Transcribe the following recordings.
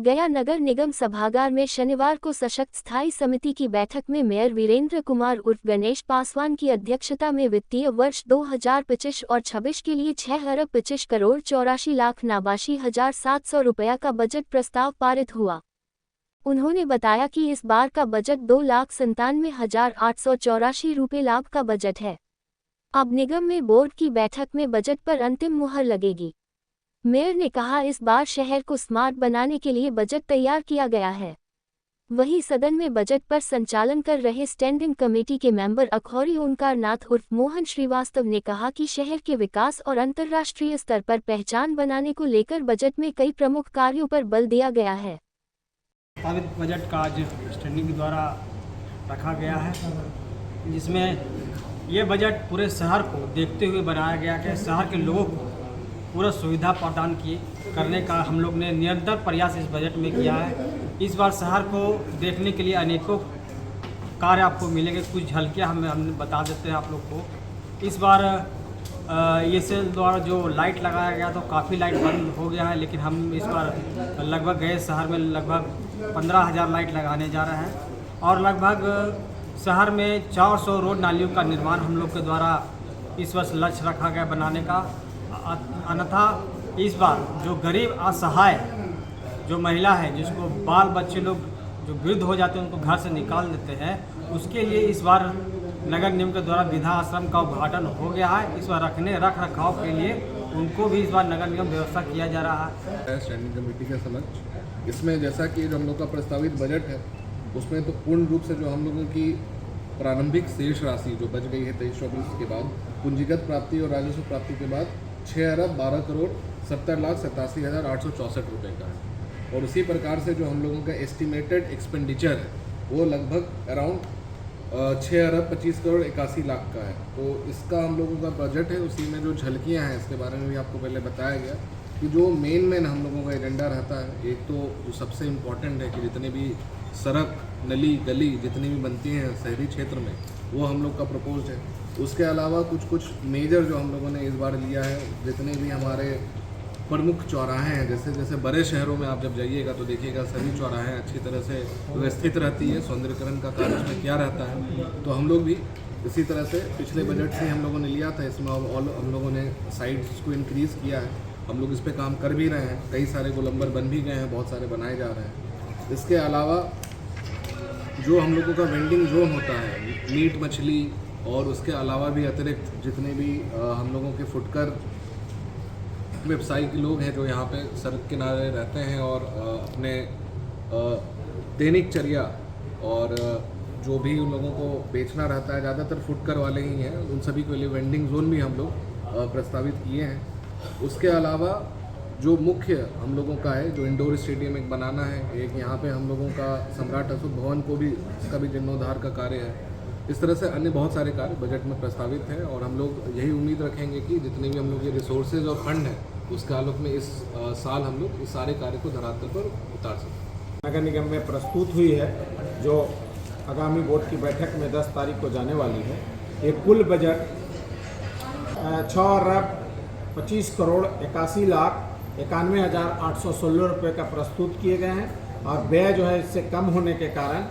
गया नगर निगम सभागार में शनिवार को सशक्त स्थायी समिति की बैठक में मेयर वीरेंद्र कुमार उर्फ गणेश पासवान की अध्यक्षता में वित्तीय वर्ष 2025 और 26 के लिए 6,25,84,82,700 रुपया का बजट प्रस्ताव पारित हुआ। उन्होंने बताया कि इस बार का बजट 2,97,884 रुपये लाभ का बजट है। अब निगम में बोर्ड की बैठक में बजट पर अंतिम मुहर लगेगी। मेयर ने कहा, इस बार शहर को स्मार्ट बनाने के लिए बजट तैयार किया गया है। वहीं सदन में बजट पर संचालन कर रहे स्टैंडिंग कमेटी के मेंबर अखौरी ओंकार नाथ उर्फ मोहन श्रीवास्तव ने कहा कि शहर के विकास और अंतर्राष्ट्रीय स्तर पर पहचान बनाने को लेकर बजट में कई प्रमुख कार्यों पर बल दिया गया है। बजट का आज स्टैंडिंग के द्वारा रखा गया है, जिसमें ये बजट पूरे शहर को देखते हुए बनाया गया है। शहर के लोगों को पूरा सुविधा प्रदान करने का हम लोग ने निरंतर प्रयास इस बजट में किया है। इस बार शहर को देखने के लिए अनेकों कार्य आपको मिलेंगे। कुछ झलकियाँ हम बता देते हैं आप लोग को। इस बार ये सेल द्वारा जो लाइट लगाया गया तो काफ़ी लाइट बंद हो गया है, लेकिन हम इस बार लगभग गए शहर में लगभग 15,000 लाइट लगाने जा रहे हैं और लगभग शहर में 400 रोड नालियों का निर्माण हम लोग के द्वारा इस वर्ष लक्ष्य रखा गया बनाने का। अन्यथा इस बार जो गरीब असहाय जो महिला है, जिसको बाल बच्चे लोग जो वृद्ध हो जाते हैं उनको घर से निकाल देते हैं, उसके लिए इस बार नगर निगम के द्वारा वृद्धा आश्रम का उद्घाटन हो गया है। इस बार रख रखाव के लिए उनको भी इस बार नगर निगम व्यवस्था किया जा रहा है। स्टैंडिंग कमेटी के समक्ष इसमें जैसा कि जो हम लोग का प्रस्तावित बजट है उसमें तो पूर्ण रूप से जो हम लोगों की प्रारंभिक शेष राशि जो बच गई है 23-24 के बाद पूंजीगत प्राप्ति और राजस्व प्राप्ति के बाद 6,12,70,87,864 रुपये का है। और उसी प्रकार से जो हम लोगों का एस्टिमेटेड एक्सपेंडिचर है वो लगभग अराउंड 6,25,81,00,000 का है। तो इसका हम लोगों का बजट है, उसी में जो झलकियाँ हैं इसके बारे में भी आपको पहले बताया गया कि जो मेन हम लोगों का एजेंडा रहता है, एक तो जो सबसे इम्पॉर्टेंट है कि जितने भी सड़क नली गली जितनी भी बनती हैं शहरी क्षेत्र में वो हम लोग का प्रपोज्ड है। उसके अलावा कुछ मेजर जो हम लोगों ने इस बार लिया है, जितने भी हमारे प्रमुख चौराहे हैं, जैसे बड़े शहरों में आप जब जाइएगा तो देखिएगा सभी चौराहे अच्छी तरह से व्यवस्थित रहती है, सौंदर्यकरण का कार्य उसमें किया रहता है। तो हम लोग भी इसी तरह से पिछले बजट से हम लोगों ने लिया था, इसमें हम लोगों ने साइट्स को इंक्रीज़ किया है। हम लोग इस पे काम कर भी रहे हैं, कई सारे गोलंबर बन भी गए हैं, बहुत सारे बनाए जा रहे हैं। इसके अलावा जो हम लोगों का वेंडिंग जोन होता है, मीट मछली और उसके अलावा भी अतिरिक्त जितने भी हम लोगों के फुटकर व्यवसायिक लोग हैं जो यहाँ पे सड़क किनारे रहते हैं और अपने दैनिक चर्या और जो भी उन लोगों को बेचना रहता है, ज़्यादातर फुटकर वाले ही हैं, उन सभी के लिए वेंडिंग जोन भी हम लोग प्रस्तावित किए हैं। उसके अलावा जो मुख्य हम लोगों का है, जो इंडोर स्टेडियम एक बनाना है, एक यहाँ पे हम लोगों का सम्राट अशोक भवन को भी इसका भी जीर्णोद्धार का कार्य है। इस तरह से अन्य बहुत सारे कार्य बजट में प्रस्तावित हैं और हम लोग यही उम्मीद रखेंगे कि जितने भी हम लोग ये रिसोर्सेज और फंड हैं उसके आलोक में इस साल हम लोग इस सारे कार्य को धरातल पर उतार सकें। नगर निगम में प्रस्तुत हुई है, जो आगामी बोर्ड की बैठक में 10 तारीख को जाने वाली है। ये कुल बजट 6,25,81,91,816 रुपये का प्रस्तुत किए गए हैं और व्यय जो है इससे कम होने के कारण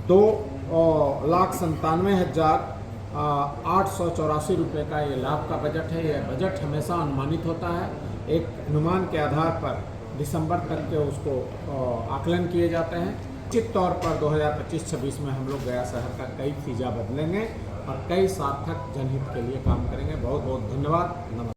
2,97,884 रुपये का ये लाभ का बजट है। यह बजट हमेशा अनुमानित होता है, एक अनुमान के आधार पर दिसंबर तक के उसको आकलन किए जाते हैं। निश्चित तौर पर 2025-26 में हम लोग गया शहर का कई फीजा बदलेंगे और कई सार्थक जनहित के लिए काम करेंगे। बहुत बहुत धन्यवाद। नमस्कार।